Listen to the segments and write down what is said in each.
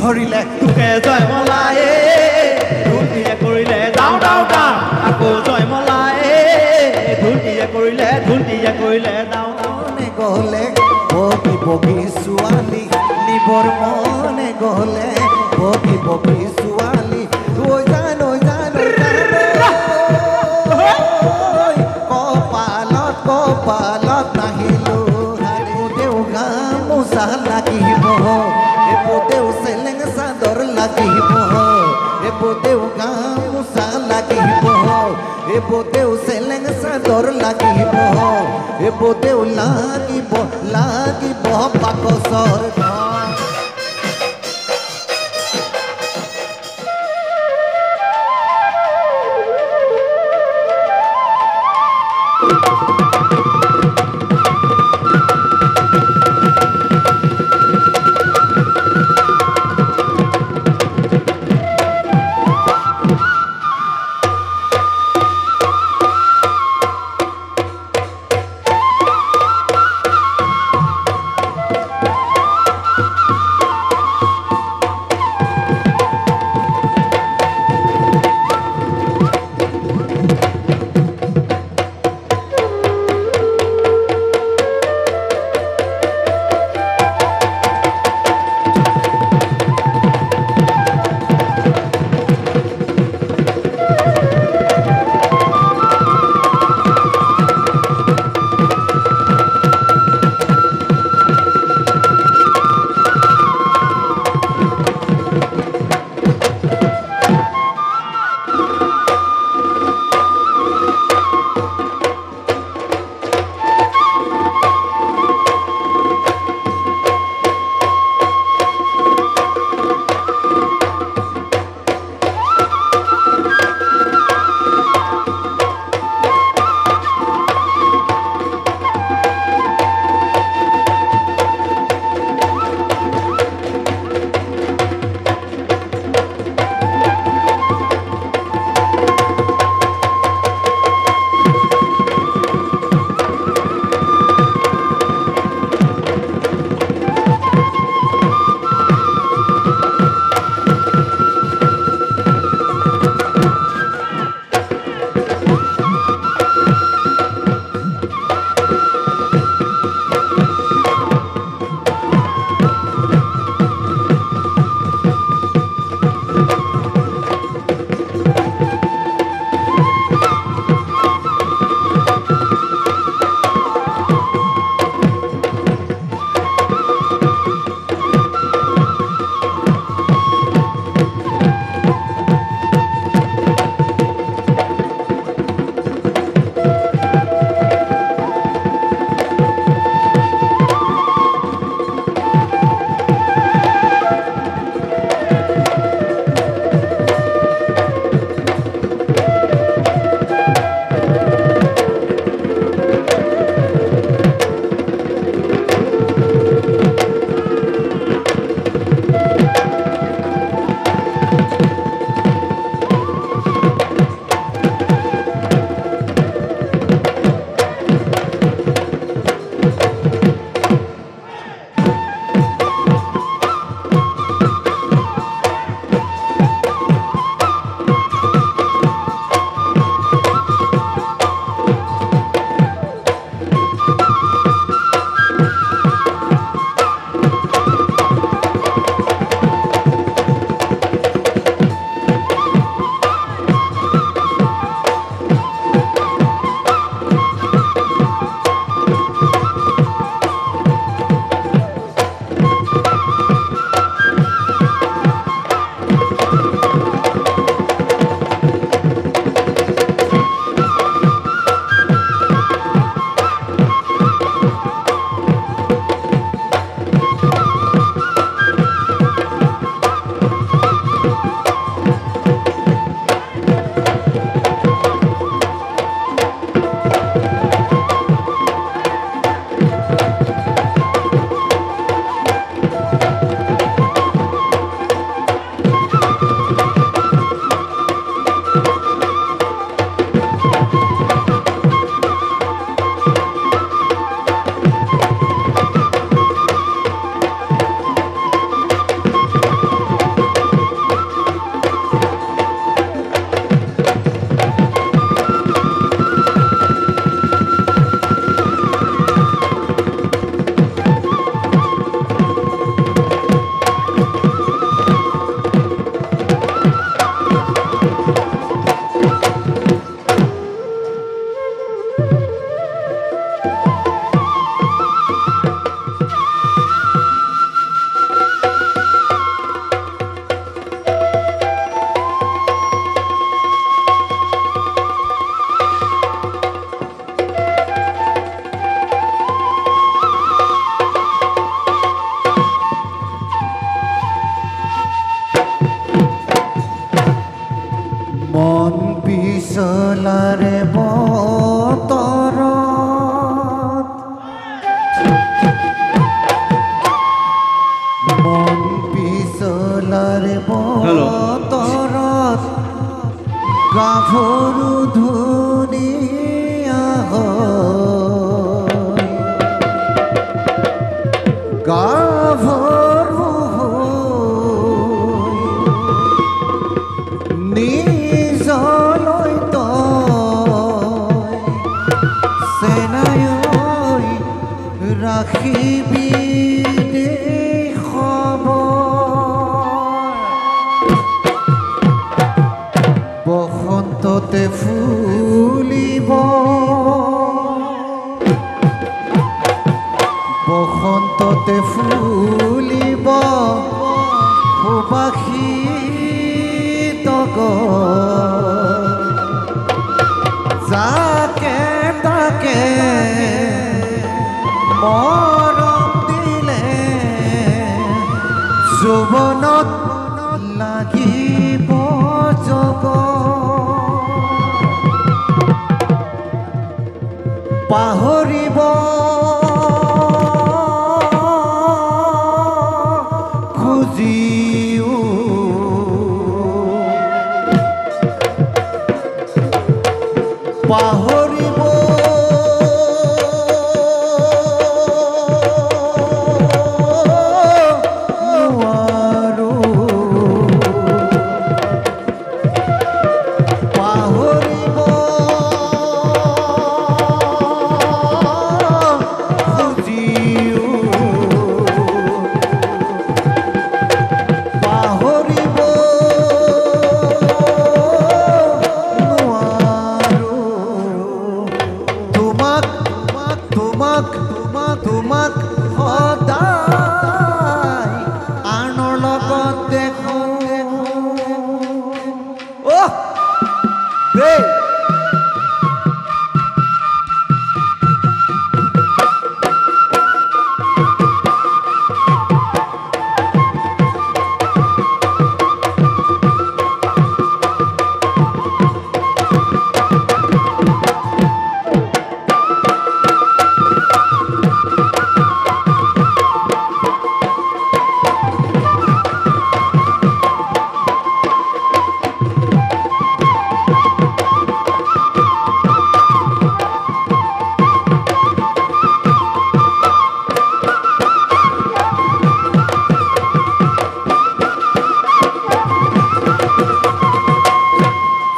ধৰিলে তোকে জয়মলাই ঢোল দিয়ে কৰিলে যাওঁ যাওঁ যাওঁ আকৌ জয়মলাই ঢোল দিয়ে কৰিলে যাওঁ মনে গ'লে বগী বগী ছোৱালী নিবৰ মনে গ'লে বগী বগী ছোৱালী ঐ জান কপালত নাহিলো দেউ গামোচা লাগিব দেউ চেলেং চাদৰ লাগিব দেউ গামোচা লাগিব দেউ চেলেং চাদৰ লাগিব দেউ লাগিব বাকচৰ বতৰত গাভৰু ধুনীয়া হয় গাভৰু নিজলৈ তই চেনাই ৰাখিবি বসন্ততে ফুলিব বসন্ততে ফুলিব সুবাসিত যাকে তাকে মৰম দিলে যৌৱনত লাগিব জগ পাহৰিব খুজিও পাহৰিব নোৱাৰো পাহৰিব খুজিও পাহৰিব নোৱাৰো তোমাক তোমাক তোমাক তোমাক সদায় আনৰ লগত দেখো অহ বে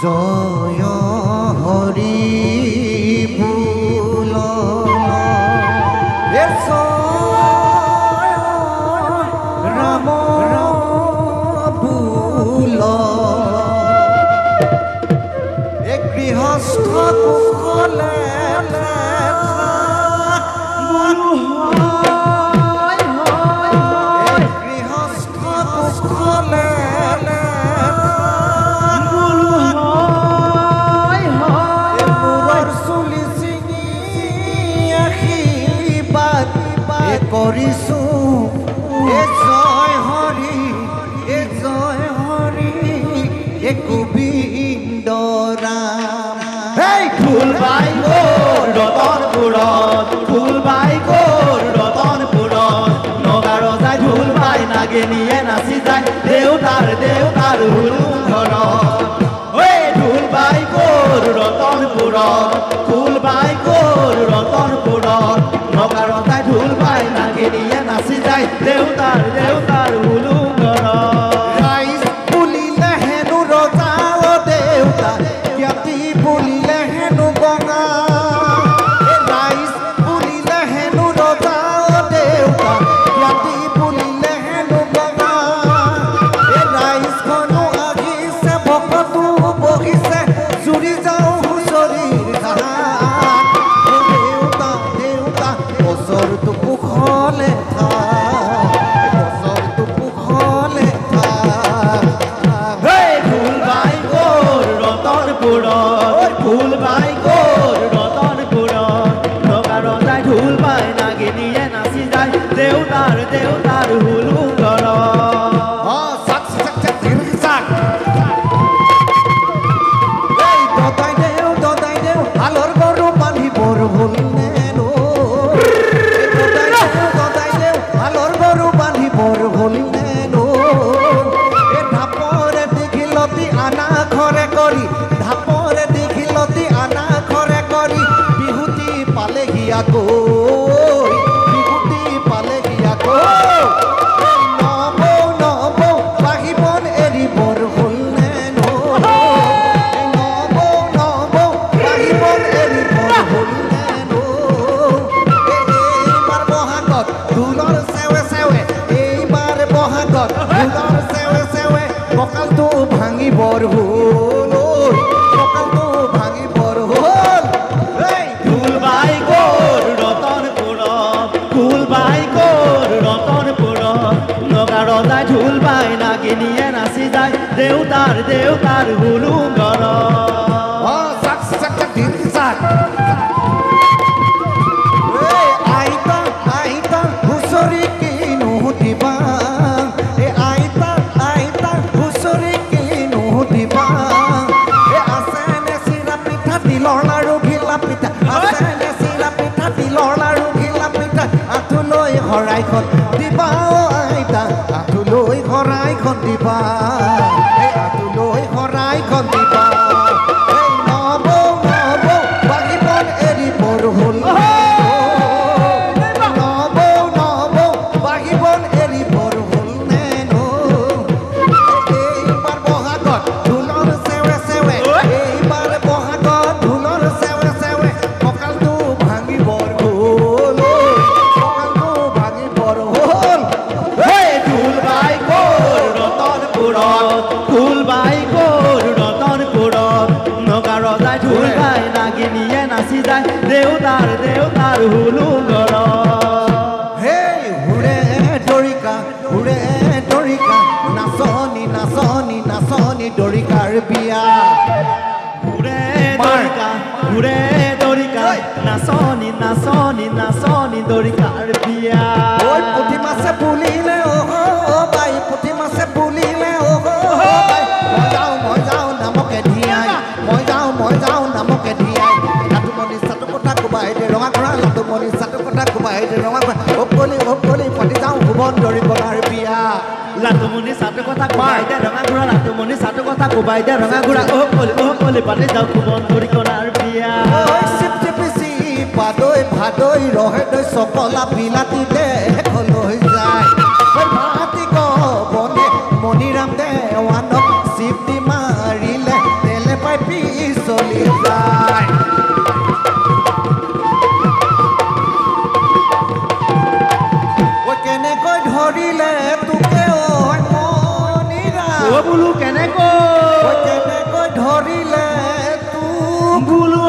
জয় হৰি বুল ৰাম বুল এক গৃহস্থ কুশলে গৃহস্থ কুশলে কৰিছো এ জয় হৰি এ গোবিন্দ ৰাম এই ফুল বাই গ'ল ৰতনপুৰত ফুল বাই গ'ল ৰতনপুৰত নগা ৰজাই ঢোল বাই নাগিনীয়ে নাচি যায় দেউতাৰ হুলুম ঘৰত ঐ ঢোল বাই গ'ল ৰতনপুৰত ফুল বাই গ'ল ৰতনপুৰত নগা ৰজাই ঢোল বাই নাগিনীয়ে নাচি যায় দেউতাৰ হুলুম ঘৰত ৰাইজ বুলিলে হেনো ৰজা অ দেউতা জ্ঞাতি বুলিলে হেনো গঙা ৰাইজ বুলিলে হেনো ৰজা অ দেউতা জ্ঞাতি বুলিলে হেনো গঙা ৰাইজখনো আহিছে ভকতো বহিছে জুৰি যাওঁ হুঁচৰিৰ জান দেউতা দেউতা বছৰটো কুশলে বছৰটো কুশলে ফুল বাই গ'ল ৰতনপুৰত ফুল বাই গ'ল ৰতনপুৰত নগা ৰজাই ঢোল বাই নাগিনীয়ে নাচি যায় দেউতাৰ হুলুম ঘৰত দদাই দেউ হালৰ গৰু বান্ধি বৰ ভুল নেনো দদাই দেউ হালৰ গৰু বান্ধি বৰ ভুল নেনো আকৌ বিহুতি পালেহি আকৌ নবৌ নবৌ বাহিবন এৰিবৰ হ'ল নে নবৌ নবৌ বাহিবন এৰিবৰ হ'ল নে এইবাৰ বহাগত ঢোলৰ চেৱে চেৱে এইবাৰ বহাগত ঢোলৰ চেৱে চেৱে কঁকালটো ভাঙিবৰ হ'ল কঁকালটো ভাঙিবৰ হ'ল ফুলবাই গ'ল ৰতনপুৰত ফুলবাই গ'ল ৰতনপুৰত নগা ৰজাই ঢোল বাই নাগিনীয়ে নাচি যায় দেউতাৰ হুলুংগৰত চাক চাক চাক দিন চাক আইতা আইতা হুঁচৰি কিনো দিবা আইতা আইতা হুঁচৰি কিনো দিবা আছেনে চিৰা পিঠা তিলৰ লাৰু ঘিলা পিঠা আছেনে চিৰা পিঠা তিলৰ লাৰু ঘিলা পিঠা আঁঠুলৈ শৰাইখন দিবা আইতা আঁঠুলৈ শৰাইখন দিবা আঁঠুলৈ শৰাইখন দিবা নবৌ নবৌ বাগিবন এৰিবৰ হ'ল নবৌ নবৌ বাগিবন এৰিবৰ হ'ল নে এইবাৰ বহাগত ঢোলৰ চেৱে চেৱে এইবাৰ বহাগত ঢোলৰ চেৱে চেৱে কঁকালটো ভাঙিবৰ হ'ল কঁকালটো ভাঙিবৰ হ'ল ফুলবাই গ'ল ৰতনপুৰত ফুলবাই গ'ল ৰতনপুৰত নগা ৰজাই ঢোল বাই নাগিনীয়ে নাচি যায় দেউতাৰ হুলুংগৰত হুৰে দৰিকা নাচনি নাচনি নাচনি দৰিকাৰ বিয়া ঘূৰে দৰিকা নাচনি নাচনি নাচনি দৰিকাৰ বিয়া ঐ পুঠি মাছে পুলিলে বাই পুঠি মাছে পুলিলে বাই মই যাওঁ নামকে ধিয়াই মই যাওঁ নামকে ধিয়াই লাটুমণি চাটু কথা কোবাই দে ৰঙা ঘোঁৰা লাটুমণি চাটু কথা কোবাই দে ৰঙা ঘোঁৰা অকলি পাতি যাওঁ ভুৱন দৰিকলাৰ বিয়া লাটুমণি চাটু কথা কোবাই দে ৰঙা ঘোঁৰা লাটুমণি চাটু কথা কোবাই দে ৰঙা ঘোঁৰা অকলি পাতি যাওঁ ভুৱন দৰিকলাৰ বিয়া চিপচিপি পাদৈ ভাদৈ ৰহে দৈ চকলা বিলাতী দেশলৈ যায় ভাতি গবনে মণিৰাম দেৱানক চিপটি মাৰিলে তেলে পাই পিছলি যায় কেনেকৈ ধৰিলে তোকে মণিৰাম বোলো কেনেকৈ ধৰিলে তোক বোলো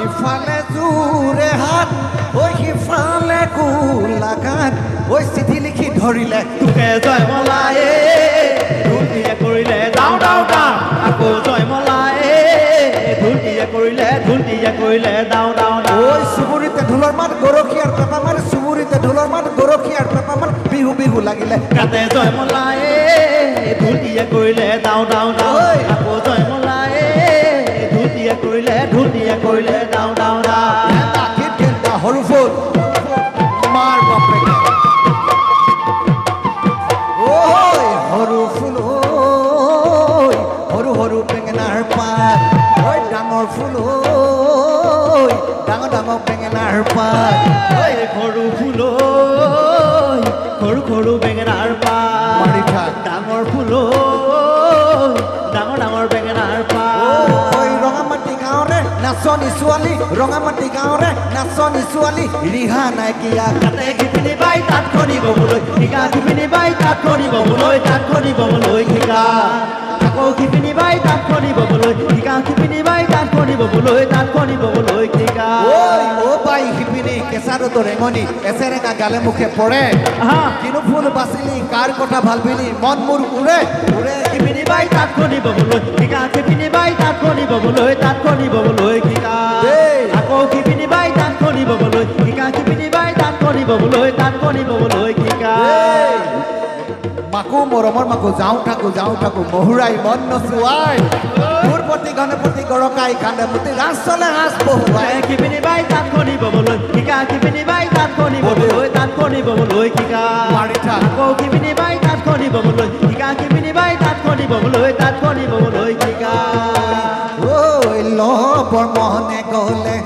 ইফালে জোৰে হাত সিফালে গোলাঘাট চিঠি লিখি ধৰিলে তোকে জয় মলায়ে ঢুলটিয়ে কৰিলে যাওঁ আকৌ জয় মলায়ে ঢুলটিয়ে কৰিলে যাওঁ চুবুৰীতে ঢোলৰ মাত গৰখীয়াৰ পেপা মাৰ চুবুৰীতে ঢোলৰ মাত গৰখীয়াৰ পেপা মাৰ বিহু বিহু লাগিলে কাতে জয় মলায়ে ঢুলটিয়ে কৰিলে যাওঁ আকৌ জয় মলায়ে ঢুলটিয়ে কৰিলে যাওঁ সৰু ফুল মাৰ বাপেকে সৰু ফুল সৰু বেঙেনাৰ পাত ডাঙৰ ফুল ডাঙৰ বেঙেনাৰ পাত সৰু ফুল সৰু বেঙেনাৰ পাত মাৰি থাক ডাঙৰ ফুল ডাঙৰ বেঙেনাৰ পাত ৰঙামাটি গাঁৱৰে নাচনী ছোৱালী ৰঙামাটি গাঁৱৰে নাচনী ছোৱালী ৰিহা নাইকিয়া কাতে শিপিনী বাই তাত খনি ববলৈ শিকা শিপিনী বাই তাত খনি ববলৈ শিকা আকৌ শিপিনী বাই তাত খনি ববলৈ শিকা শিপিনী বাই তাত খনি ববলৈ শিকা বাই শিপিনী কেঁচাৰো ৰেঙনি এচেৰেঙা গালে মুখে পৰে কিনো ফুল বাচিলি কাৰ কথা ভালবিলি মন মোৰ উৰে শিপিনী বাই তাত খনি ববলৈ শিকা শিপিনী বাই তাত খনি ববলৈ শিকা আকৌ শিপিনী বাই তাত খনি ববলৈ শিকা শিপিনী বাই তাত খনি ববলৈ শিকা মাকো মৰমৰ মাকো যাওঁ থাকো মহুৰাই মন নচুৱাই তোৰ প্ৰতি গণপতি গৰকাই কান্দে মুতি ৰাজ চলে হাজ বহুৱাই শিপিনী বাই তাত খনি ববলৈ শিকা শিপিনী বাই তাত খনি ববলৈ শিকা মাৰি থাক আকৌ শিপিনী বাই তাত খনি ববলৈ শিকা শিপিনী বাই তাত খনি ববলৈ শিকা ল'বৰ মনে গ'লে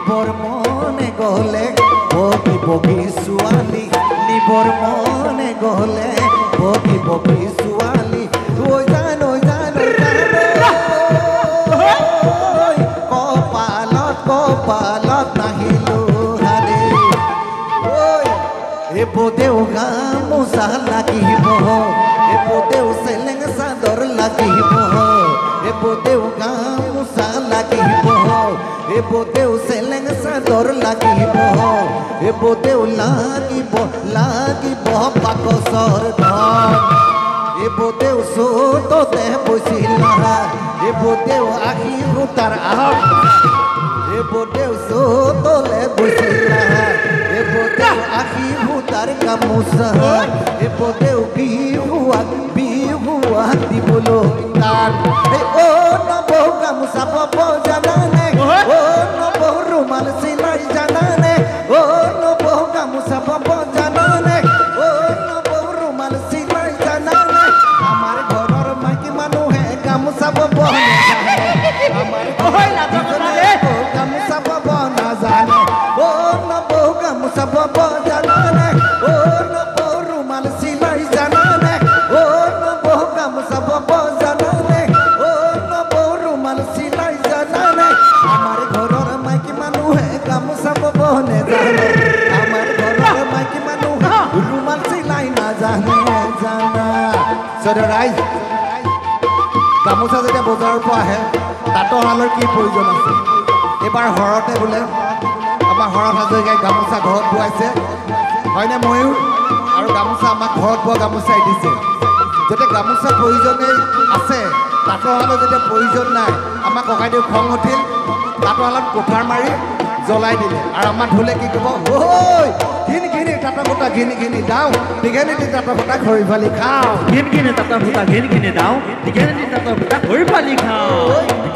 নিবৰ মনে গ'লে বগী বগী ছোৱালী নিবৰ মনে গ'লে বগী বগী ছোৱালী ঐ জান কপালত নাহিলো হাৰে ঐ এপদেও গামোচা লাগিব এপদেও চেলেং চাদৰ লাগিব এপদেও গামোচা লাগিব এপদেও চেলেং চাদৰ লাগিব এপদেও লাগিব বাকচৰ ধন এপদেও চোততে বৈছিলা এপদেও আহি সূতাৰ এপদেও চোতলে বৈছিলা এপদেও আহি সূতাৰ গামোচা এপদেও বিহুৱাক দিবলৈ তাত অ নবৌ গামোচা বব জানানে অ নবৌ ৰুমাল চিলাই জানানে অ নবৌ গামোচা বব জানানে অ নবৌ ৰুমাল চিলাই জানানে আমাৰ ঘৰৰ মাইকী মানুহে গামোচা বব নাজানে আমাৰ গামোচা বব নাজানে অ নবৌ গামোচা বব জানানে অ নবৌ ৰুমাল চিলাই জানানে অ নবৌ গামোচা বব জানানে অ নবৌ ৰুমাল চিলাই জানানে আমাৰ ঘৰৰ মাইকী মানুহে গামোচা বব নেজানে আমাৰ ঘৰৰ মাইকী মানুহে ৰুমাল চিলাই নাজানে জানা ৰাইজ গামোচা যেতিয়া বজাৰৰ পৰা আহে তাঁতৰ শালৰ কি প্ৰয়োজন আছে এইবাৰ হৰতে বোলে আমাৰ হৰ হাজৰিকাই গামোচা ঘৰত বোৱাইছে হয়নে ময়ূৰ আৰু গামোচা আমাক ঘৰত বোৱা গামোচাই দিছে যেতিয়া গামোচা প্ৰয়োজনেই আছে তাঁতৰ শালৰ যেতিয়া প্ৰয়োজন নাই আমাৰ ককাইদেউ খং উঠিল তাঁতৰ শালত কুঠাৰ মাৰি জ্বলাই দিলে আৰু আমাৰ ঢোলে কি ক'ব ঐ ঘিনি তাঁতৰ সূতা ঘিনি দাওঁ দীঘেনি তাঁতৰ সূতা খৰি ফালি খাওঁ ঘিনি তাঁতৰ সূতা ঘিনি দাওঁ দীঘেনি তাঁতৰ সূতা খৰি ফালি খাওঁ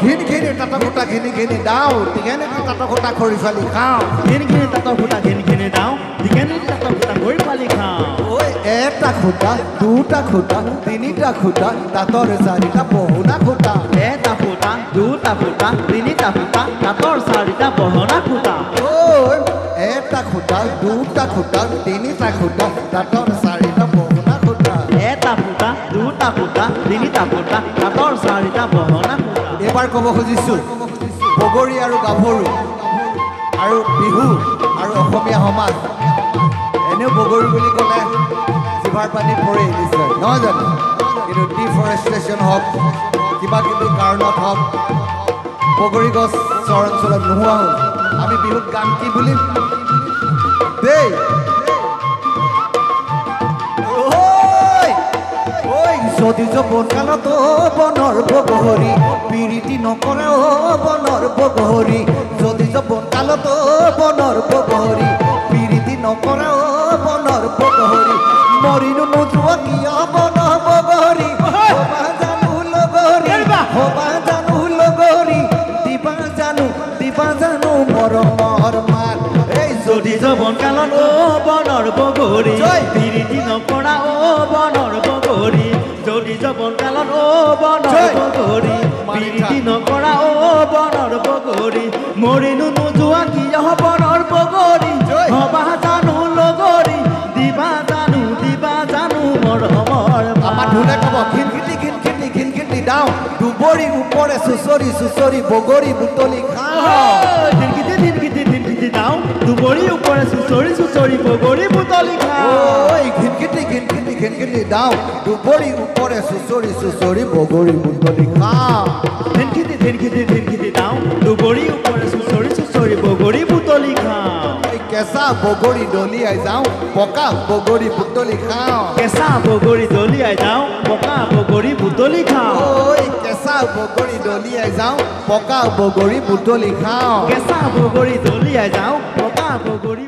ঘিনি তাঁতৰ সূতা ঘিনি দাওঁ দীঘেনি তাঁতৰ সূতা খৰি ফালি খাওঁ ঘিনি তাঁতৰ সূতা ঘিনি দাওঁ দীঘেনি তাঁতৰ সূতা খৰি ফালি খাওঁ ঐ এটা খুঁটা দুটা খুঁটা তিনিটা খুঁটা তাঁতৰ চাৰিটা বহুনা খুঁটা এটা ফুটা দুটা ফুটা তিনিটা ফুটা তাঁতৰ চাৰিটা বহনা ফুটা ঐ এটা খুঁটা দুটা খুঁটা তিনিটা খুঁটা তাঁতৰ চাৰিটা বহুনা খুঁটা এটা ফুটা দুটা ফুটা তিনিটা ফুটা তাঁতৰ চাৰিটা বহনা ফুটা এইবাৰ ক'ব খুজিছোঁ বগৰী আৰু গাভৰু আৰু বিহু আৰু অসমীয়া সমাজ এনেও বগৰী বুলি ক'লে জিভাৰ পানী পৰে নিশ্চয় নহয় জানো কিন্তু ডিফৰেষ্টেশ্যন হওক কিবা কিবি কাৰণত হওক বগৰী গছ চৰ অঞ্চলত নোহোৱা হ'ল আমি বিহুত গান কি বুলিম দেই যদি যৌৱনকালত বনৰ বগৰী পিৰিতি নকৰে বনৰ বগৰী যদি যৌৱনকালত বনৰ বগৰী পিৰিতি নকৰে বনৰ বগৰী মৰিনো নোযোৱা কিয় বন বগৰী হবা জানো লগৰী দিবা জানো মৰমৰ মাত এই যদি যৌৱন কালত বনৰ বগৰী পিৰিতি নকৰা বনৰ বগৰী যদি যৌৱন কালত বনৰ বগৰী পিৰিতি নকৰা বনৰ বগৰী মৰিনো নোযোৱা কিয় বনৰ বগৰী হবা জানো লগৰী দিবা জানো মৰমৰ আমাৰ ঢোলে ক'ব ঘিন খিটি দাওঁ দুবৰি ওপৰে চুচৰি বগৰী বুটলি খাওঁ ধিনকিটি দাওঁ দুবৰি ওপৰে চুচৰি বগৰী বুটলি খাওঁ ঘিন খিটি দাওঁ দুবৰি ওপৰে চুচৰি বগৰী বুটলি খাওঁ ধিনকিটি দাওঁ দুবৰি ওপৰে চুচৰি বগৰী বুটলি খাওঁ কেঁচা বগৰী দলিয়াই যাওঁ পকা বগৰী বুটলি খাওঁ কেঁচা বগৰী দলিয়াই যাওঁ পকা বগৰী বুটলি খাওঁ কেঁচা বগৰী দলিয়াই যাওঁ পকা বগৰী বুটলি খাওঁ কেঁচা বগৰী দলিয়াই যাওঁ পকা বগৰী